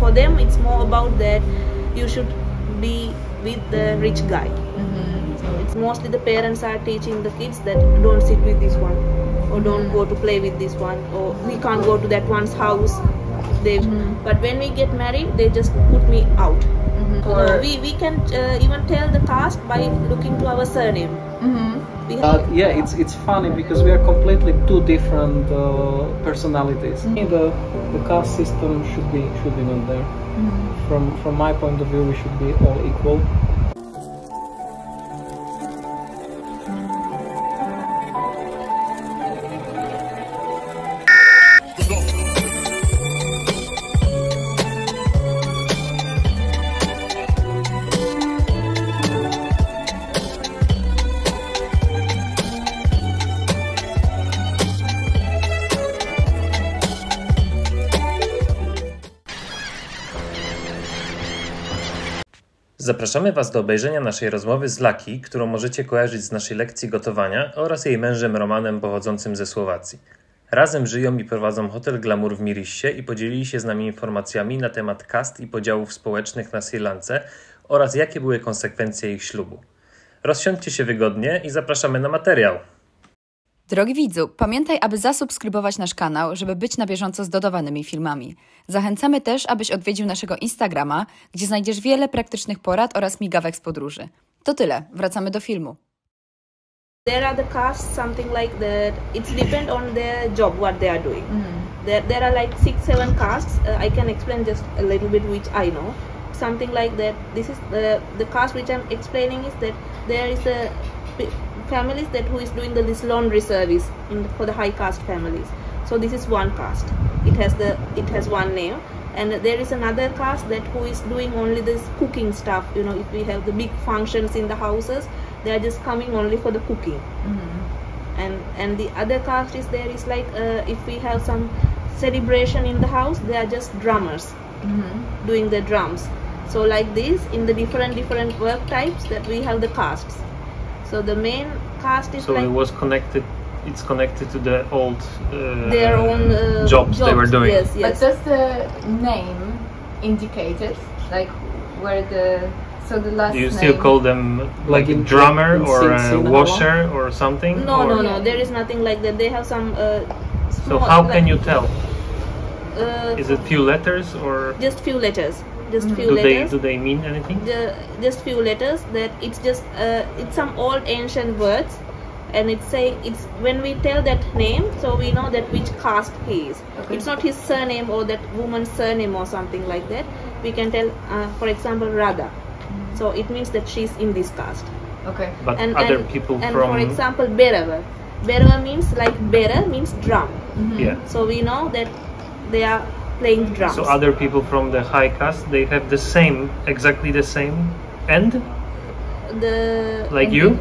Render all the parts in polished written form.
for them it's more about that you should be with the rich guy. So it's mostly the parents are teaching the kids that don't sit with this one, or don't go to play with this one, or we can't go to that one's house. But when we get married, they just put me out. We can even tell the caste by looking to our surname. Yeah, it's funny because we are completely two different personalities. The caste system should be not there. From my point of view, we should be all equal. Zapraszamy Was do obejrzenia naszej rozmowy z Laki, którą możecie kojarzyć z naszej lekcji gotowania, oraz jej mężem Romanem pochodzącym ze Słowacji. Razem żyją i prowadzą hotel Glamour w Miriście i podzielili się z nami informacjami na temat kast i podziałów społecznych na Sri Lance oraz jakie były konsekwencje ich ślubu. Rozsiądźcie się wygodnie i zapraszamy na materiał. Drogi widzu, pamiętaj, aby zasubskrybować nasz kanał, żeby być na bieżąco z dodawanymi filmami. Zachęcamy też, abyś odwiedził naszego Instagrama, gdzie znajdziesz wiele praktycznych porad oraz migawek z podróży. To tyle, wracamy do filmu. There are the castes, something like that. It's depend on their job, what they are doing. There are like 6-7 castes. I can explain just a little bit which I know. Something like that. This is the caste which I'm explaining is that there is a families that who is doing this laundry service for the high caste families. So this is one caste. It has one name, and there is another caste that who is doing only this cooking stuff. You know, if we have the big functions in the houses, they are just coming only for the cooking. And the other caste is there is like if we have some celebration in the house, they are just drummers doing the drums. So like this, in the different work types that we have the castes. So the main caste is like... So it was connected, it's connected to the old their own jobs they were doing. Yes. But does the name indicate it? Like where the... So the last Do you name... still call them like a drummer or a washer or something? No, there is nothing like that. They have some So how can you tell? Is it few letters or... Just few letters. Just few letters. Do they mean anything? Just few letters. That it's just it's some old ancient words, and it's saying it's when we tell that name, so we know that which caste he is. It's not his surname or that woman's surname or something like that. We can tell, for example, Radha. So it means that she's in this caste. Okay. But other people and from... for example, Berava. Berava means like Bera means drum. Yeah. So we know that they are playing drums. So other people from the high caste, they have the same, exactly the same end? Like you?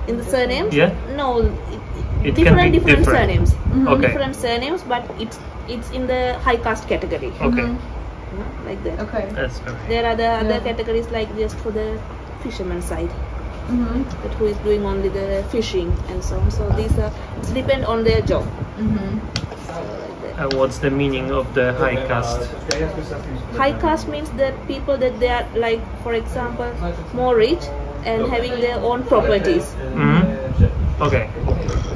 In the surnames? Yeah. No, It different can be different surnames. Okay. Different surnames, but it's in the high caste category. Okay. Like that. Okay. That's perfect. There are the other categories like just for the fisherman side. That who is doing only the fishing and so on. So these are, it's depend on their job. And what's the meaning of the high caste? High caste means that people that they are like, for example, more rich and having their own properties. Okay.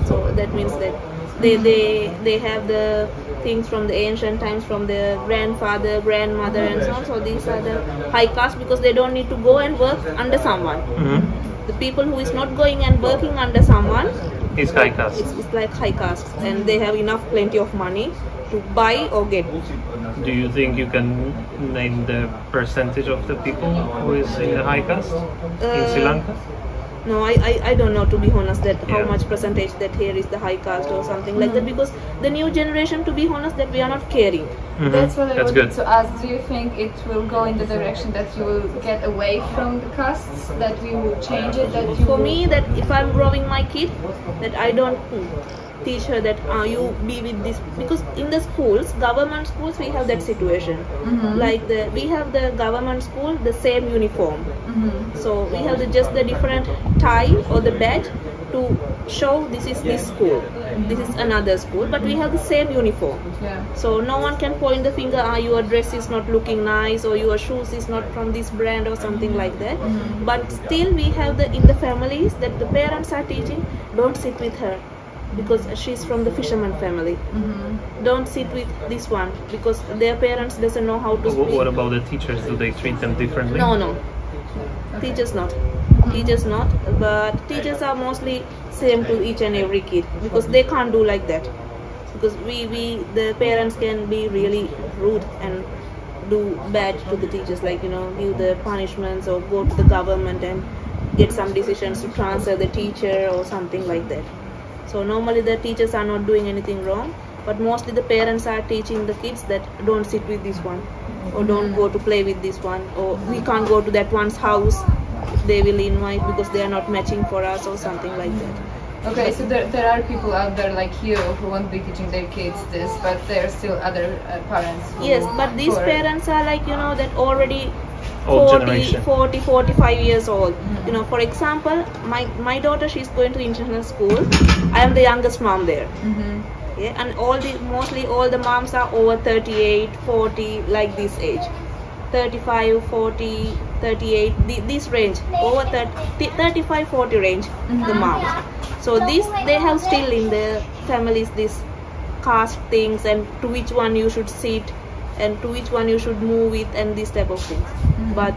So that means that they have the things from the ancient times, from their grandfather, grandmother, and so on. So these are the high caste because they don't need to go and work under someone. The people who is not going and working under someone, It's high caste. it's like high caste, and they have plenty of money to buy or get. Do you think you can name the percentage of the people who is in the high caste in Sri Lanka? No, I don't know, to be honest, that how Yeah. much percentage that here is the high caste or something like that, because the new generation, to be honest, that we are not caring. That's what I That's wanted good. to ask. Do you think it will go in the direction that you will get away from the castes, that you will change it, that you For will... me, that if I'm growing my kid, that I don't teach her that you be with this, because in the schools, government schools, we have that situation. Like we have the government school, the same uniform. So we have just the different tie or the badge to show this is this school. this is another school, but we have the same uniform. Yeah. So no one can point the finger, your dress is not looking nice, or your shoes is not from this brand, or something like that. But still we have in the families that the parents are teaching, don't sit with her because she's from the fisherman family. Don't sit with this one because their parents doesn't know how to speak. What about the teachers? Do they treat them differently? No. Teachers not. Teachers not, but teachers are mostly same to each and every kid because they can't do like that. Because the parents can be really rude and do bad to the teachers, like give the punishments or go to the government and get some decisions to transfer the teacher or something like that. So normally the teachers are not doing anything wrong, but mostly the parents are teaching the kids that don't sit with this one, or don't go to play with this one, or we can't go to that one's house if they will invite because they are not matching for us or something like that. Okay, so there are people out there like you who won't be teaching their kids this, but there are still other parents who, yes, but these parents are like that already Old 40, 45 years old. For example, my daughter, she's going to international school. I am the youngest mom there. Yeah, and mostly all the moms are over 38, 40, like this age. 35, 40, 38, this range, over 35, 40 range, the moms. So they have still in their families this caste things, and to which one you should sit and to which one you should move with, and this type of things. But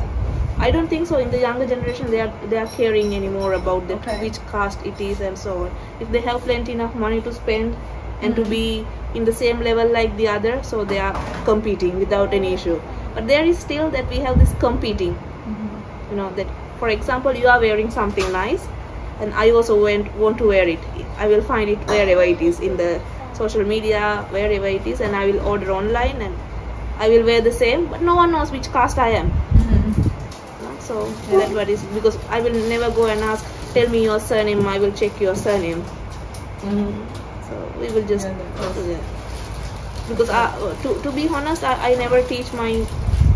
I don't think so in the younger generation they are caring anymore about which caste it is and so on. If they have plenty enough money to spend and to be in the same level like the other, so they are competing without any issue. But there is still that we have this competing. That for example you are wearing something nice and I also want to wear it. I will find it wherever it is, in the social media, wherever it is, and I will order online and I will wear the same, but no one knows which caste I am. So that's what is, because I will never go and ask, tell me your surname, I will check your surname. So we will just because to be honest, I never teach my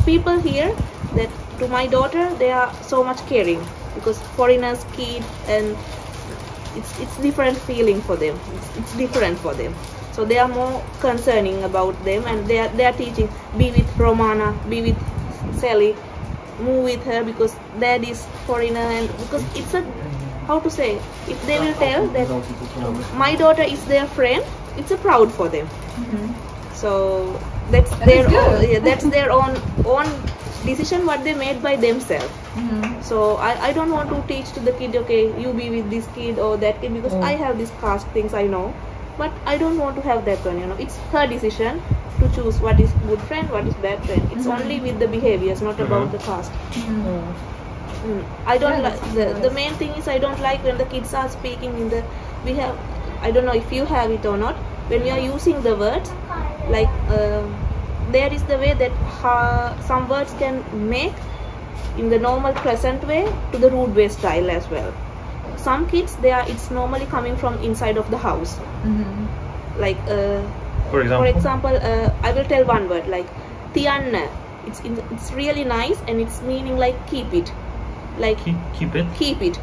people here that to my daughter they are so much caring, because foreigners kid, and it's different feeling for them. It's different for them. So they are more concerning about them, and they are teaching, be with Romana, be with Sally, move with her because dad is foreigner, and because it's a, how to say, if they will tell that my daughter is their friend, it's a proud for them. So that's their own decision what they made by themselves. So I don't want to teach to the kid, okay, you be with this kid or that kid, because I have these caste things I know, but I don't want to have that one. It's her decision to choose what is good friend, what is bad friend. It's only with the behaviors, not about the caste. I don't like the main thing is I don't like when the kids are speaking in the, we have, I don't know if you have it or not, when we are using the words like there is the way that some words can make in the normal present way to the rude way style as well. Some kids, it's normally coming from inside of the house. Like for example, I will tell one word like tianna. It's really nice and it's meaning like keep it, like keep it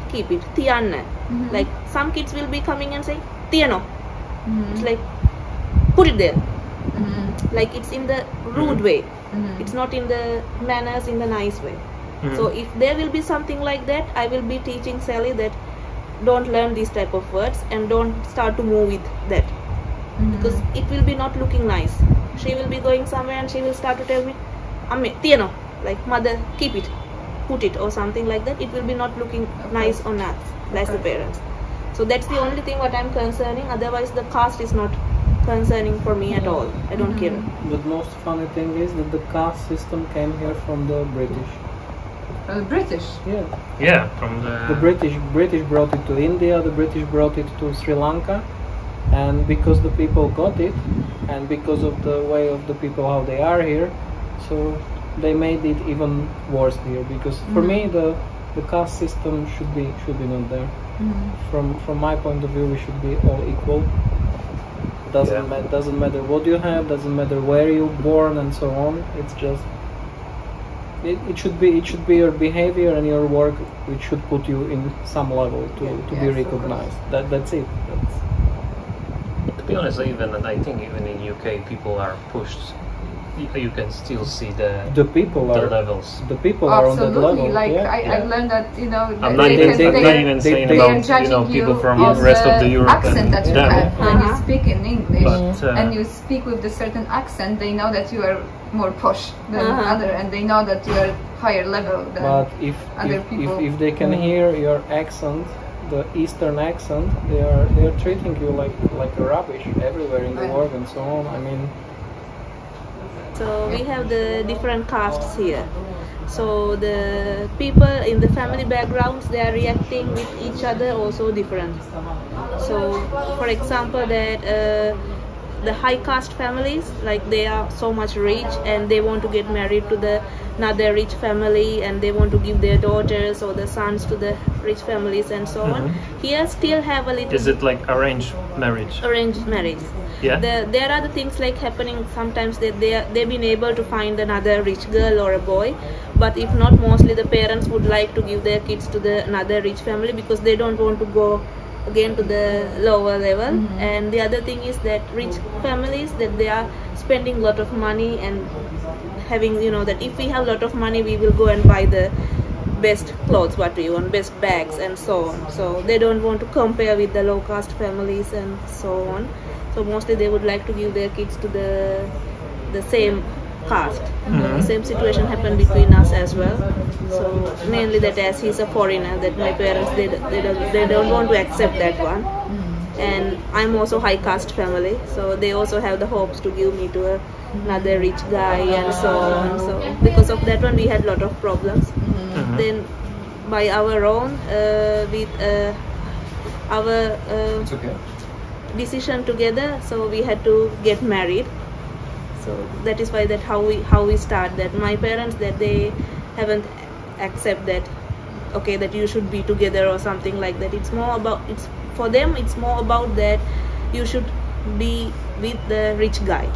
tianna. Like some kids will be coming and saying tiano. It's like put it there. Like it's in the rude way. It's not in the manners, in the nice way. So if there will be something like that, I will be teaching Sally that don't learn these type of words and don't start to move with that, because it will be not looking nice. She will be going somewhere and she will start to tell me amme tiano, like mother, keep it, put it, or something like that. It will be not looking nice on us as the parents. So that's the only thing what I'm concerning. Otherwise the caste is not concerning for me at all. I don't care. The most funny thing is that the caste system came here from the British. British? Yeah, from the British brought it to India, the British brought it to Sri Lanka, and because the people got it, and because of the way of the people how they are here, so they made it even worse here. Because for me the caste system should be not there. From my point of view, we should be all equal. Doesn't matter what you have, doesn't matter where you're born and so on. It's just it should be your behavior and your work which should put you in some level to be recognized. That's it. be honest, I think even in UK people are pushed. You can still see the people the are levels. the people are on that Absolutely, level. like yeah. I've learned that, you know, I'm not even saying they about are judging people you from on the rest of the Europe accent and that you them. have when you speak in English, But, and you speak with a certain accent. They know that you are more posh than other, and they know that you are higher level than But if other people. if they can hear your accent, the Eastern accent, they are treating you like rubbish everywhere in the Right. world and so on. I mean, So we have the different castes here. So the people in the family backgrounds, they are reacting with each other also different. So for example, that the high caste families, like they are so much rich and they want to get married to the another rich family, and they want to give their daughters or the sons to the rich families and so on. Here still have a little Is it like arranged marriage? arranged marriage. Yeah. There are the things like happening sometimes that they've been able to find another rich girl or a boy, but if not, mostly the parents would like to give their kids to the another rich family because they don't want to go again to the lower level. And the other thing is that rich families, that they are spending a lot of money and having, you know, that if we have a lot of money, we will go and buy the best clothes what we want, best bags and so on. So they don't want to compare with the low caste families and so on. So mostly they would like to give their kids to the same caste. The same situation happened between us as well. So mainly that as he's a foreigner, that my parents they don't want to accept that one. And I'm also high caste family, so they also have the hopes to give me to another rich guy and so on. So because of that one, we had a lot of problems. Then by our own, with our it's okay. decision together, so we had to get married. So that is why that how we start that. My parents, that they haven't accept that, okay, that you should be together or something like that. It's more about, it's for them, it's more about that you should be with the rich guy.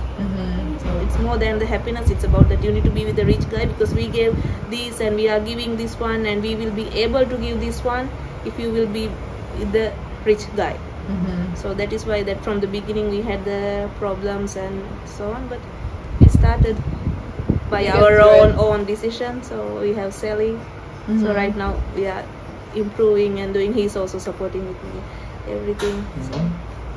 So it's more than the happiness, it's about that you need to be with the rich guy because we gave this and we are giving this one, and we will be able to give this one if you will be with the rich guy. So that is why that from the beginning we had the problems and so on, but we started by our own decision. So we have Sally. So right now we are improving and doing. He's also supporting with me everything. So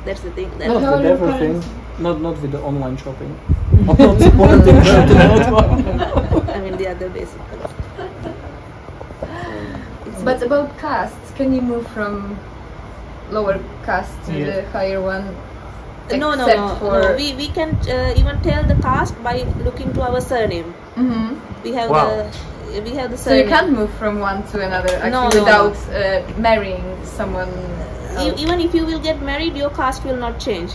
that's the thing. Not with everything, not with the online shopping. I'm not supporting her to that one. I mean the other basic. But about castes, can you move from lower caste to the higher one? No. We can even tell the caste by looking to our surname. We have the surname. So you can't move from one to another actually without marrying someone. Even if you will get married, your caste will not change.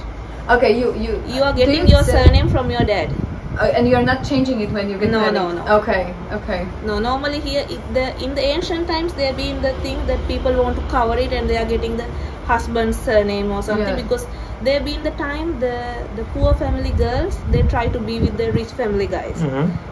Okay, you are getting your surname from your dad. And you are not changing it when you get married? No. Okay. No, normally here, in the ancient times, there been the thing that people want to cover it and they are getting the husband's surname or something, because there been the time the poor family girls, they try to be with the rich family guys.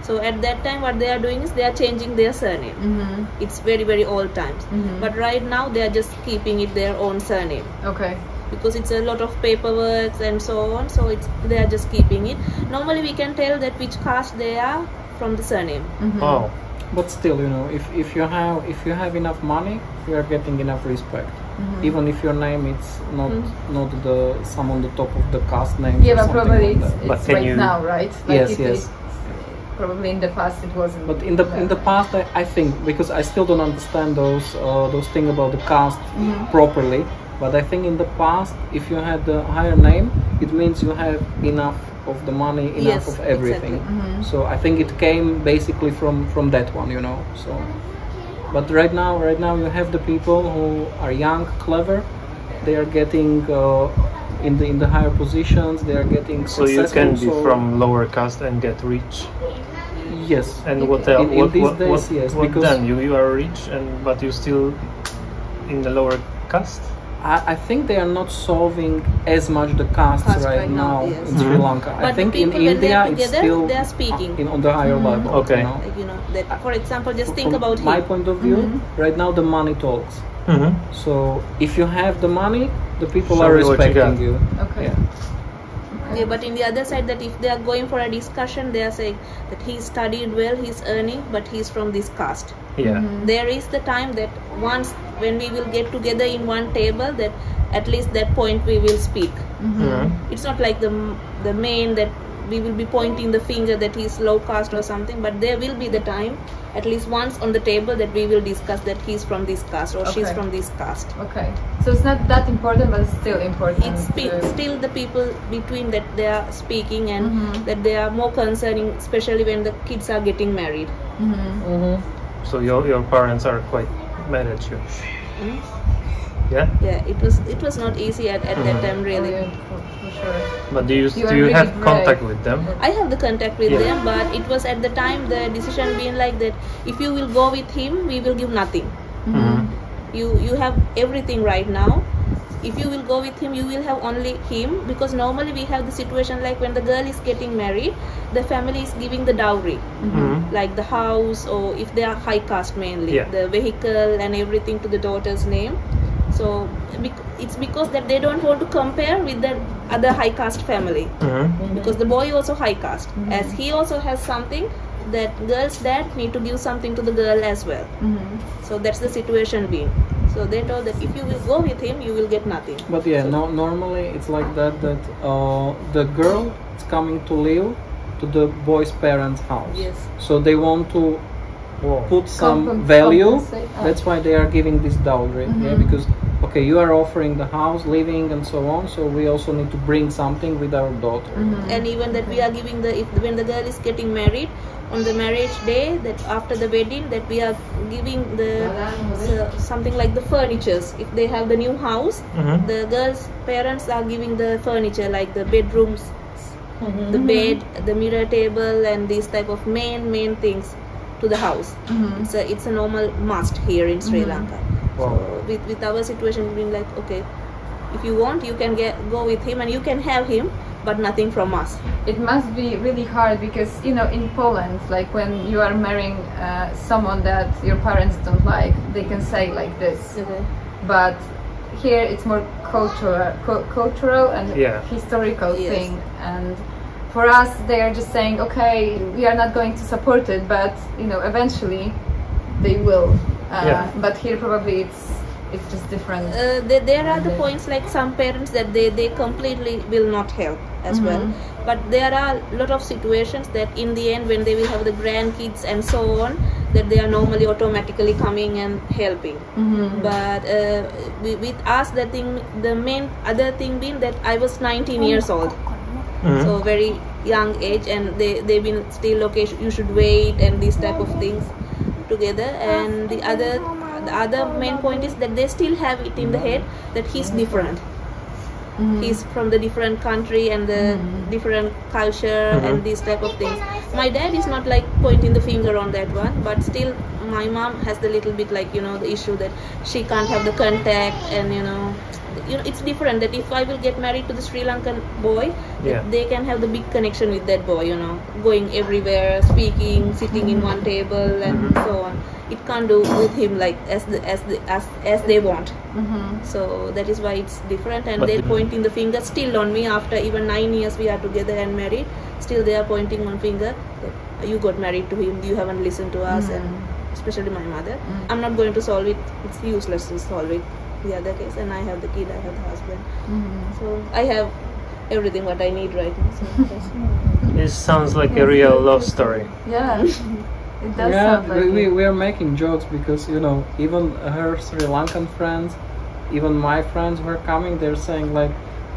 So at that time what they are doing is they are changing their surname. It's very, very old times. But right now they are just keeping it their own surname. Okay. Because it's a lot of paperwork and so on, so they are just keeping it. Normally we can tell that which caste they are from the surname. Oh, but still, you know, if you have enough money, you are getting enough respect. Even if your name is not the some on the top of the caste name. Yeah, but probably like it's right now, right? Like yes. Probably in the past it wasn't. But in the past, I think, because I still don't understand those things about the caste properly. But I think in the past, if you had the higher name, it means you have enough of the money, enough of everything. Exactly. So I think it came basically from that one, you know. So, but right now you have the people who are young, clever. They are getting in the higher positions. They are getting so successful. You can be from lower caste and get rich. Yes. And what else? In these days, yes. What because then? You are rich, but you still in the lower caste. I think they are not solving as much the caste right now yes. in Sri Lanka. But I think the in people, India when it's they're together, still they are speaking on the higher level. Okay. You know? Like, you know, that, for example, just think From about my him. point of view, right now the money talks. So if you have the money, the people Show are me what you respecting got. you. Okay. Yeah. Yeah, but in the other side, that if they are going for a discussion, they are saying that he studied well, he's earning, but he's from this caste. Yeah. There is the time that once when we will get together in one table, that at least that point we will speak. It's not like the main that we will be pointing the finger that he's low caste or something, but there will be the time at least once on the table that we will discuss that he's from this caste or she's from this caste. Okay, so it's not that important, but it's still important. It's still the people between that they are speaking, and that they are more concerning, especially when the kids are getting married. So your parents are quite mad at you. Yeah. Yeah, it was not easy at that time, really. Oh, yeah, for sure. But do you really have brave. contact with them? I have the contact with them, but it was at the time the decision being like that. If you will go with him, we will give nothing. You have everything right now. If you will go with him, you will have only him, because normally we have the situation like when the girl is getting married, the family is giving the dowry, like the house, or if they are high caste mainly, the vehicle and everything to the daughter's name. So it's because that they don't want to compare with the other high caste family, because the boy also high caste, as he also has something, that girl's dad need to give something to the girl as well. So that's the situation being. So they told that if you will go with him, you will get nothing. But yeah, normally it's like that the girl is coming to live to the boy's parents' house. Yes. So they want to put some value. That's why they are giving this dowry. Yeah, because okay, you are offering the house, living, and so on. So we also need to bring something with our daughter. And even that we are giving when the girl is getting married, on the marriage day, that after the wedding, that we are giving something like the furnitures. If they have the new house, the girl's parents are giving the furniture, like the bedrooms, the bed, the mirror table, and these type of main things to the house. It's a normal must here in Sri Lanka. Wow. So with our situation being like, okay, if you want, you can go with him and you can have him, but nothing from us. It must be really hard because, you know, in Poland, like when you are marrying someone that your parents don't like, they can say like this. But here it's more cultural and historical thing. And for us, they are just saying, okay, we are not going to support it, but you know, eventually they will. But here probably it's just different. There are the points like some parents that they completely will not help as well. But there are a lot of situations that in the end, when they will have the grandkids and so on, that they are normally automatically coming and helping. But with us, the main other thing being that I was 19 years old. So very young age, and they've been still, okay, you should wait and these type of things together. And the other main point is that they still have it in the head that he's different. He's from the different country and the different culture and these type of things. My dad is not like pointing the finger on that one, but still my mom has the little bit like, you know, the issue that she can't have the contact, and you know it's different, that if I will get married to the Sri Lankan boy, they can have the big connection with that boy, you know, going everywhere, speaking, sitting in one table and so on. It can't do with him like as they want. So that is why it's different, and they're pointing the finger still on me after even 9 years we are together and married. Still they are pointing one finger that you got married to him, you haven't listened to us, and especially my mother. I'm not going to solve it, it's useless to solve it, the other case, and I have the kid, I have the husband. So I have everything what I need right now. So This sounds like a real love story. Yeah. It does sound like we are making jokes because, you know, even her Sri Lankan friends, even my friends were coming, they're saying like,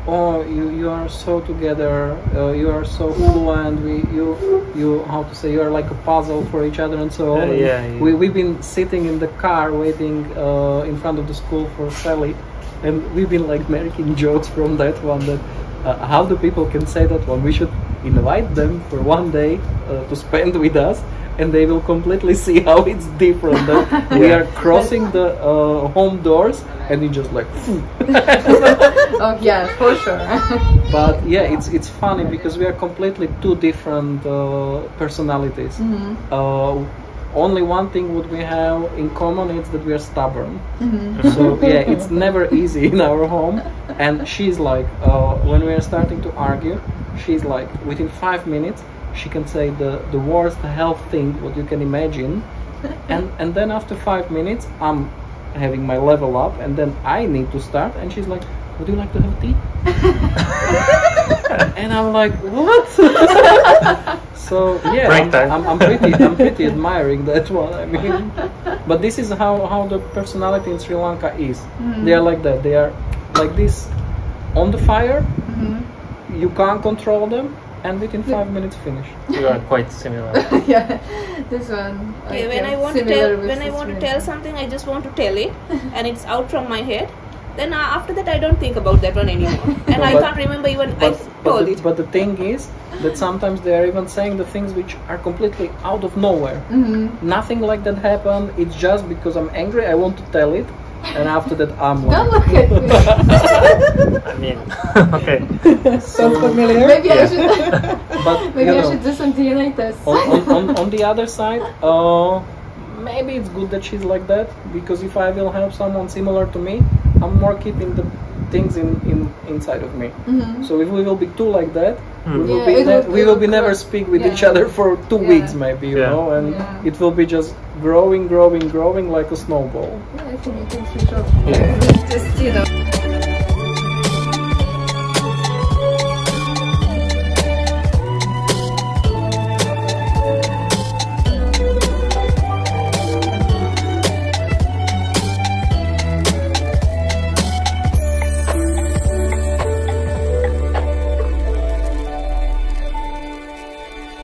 oh, you are so together, you are so fluent, you how to say, you are like a puzzle for each other and so on. We've been sitting in the car waiting in front of the school for Sally, and we've been like making jokes from that one, that how the people can say that one. We should invite them for one day to spend with us, and they will completely see how it's different. We are crossing the home doors, and you just like. Oh yeah, for sure. But yeah, it's funny because we are completely two different personalities. Only one thing what we have in common is that we are stubborn. So yeah, it's never easy in our home. And she's like, when we are starting to argue, she's like, within 5 minutes, she can say the worst health thing what you can imagine, and then after 5 minutes, I'm having my level up, and then I need to start, and she's like, would you like to have tea? And I'm like, what? So yeah, I'm pretty admiring that one. I mean, but this is how the personality in Sri Lanka is. They are like that. They are like this on the fire. You can't control them, and within 5 minutes finish. You are quite similar. Yeah, this one. Okay, when I want to tell something, I just want to tell it, and it's out from my head. Then after that, I don't think about that one anymore, and I can't remember even I told it. But the thing is that sometimes they are even saying the things which are completely out of nowhere. Nothing like that happened. It's just because I'm angry. I want to tell it, and after that, I'm like. Don't look at me. I mean, okay. Sounds familiar. Maybe I should. But Maybe I should do some DNA tests. on the other side, maybe it's good that she's like that, because if I will help someone similar to me, I'm more keeping the things inside of me. So if we will be two like that, we will be never speak with each other for 2 weeks maybe, you know, and it will be just growing like a snowball. Yeah, I think we should just,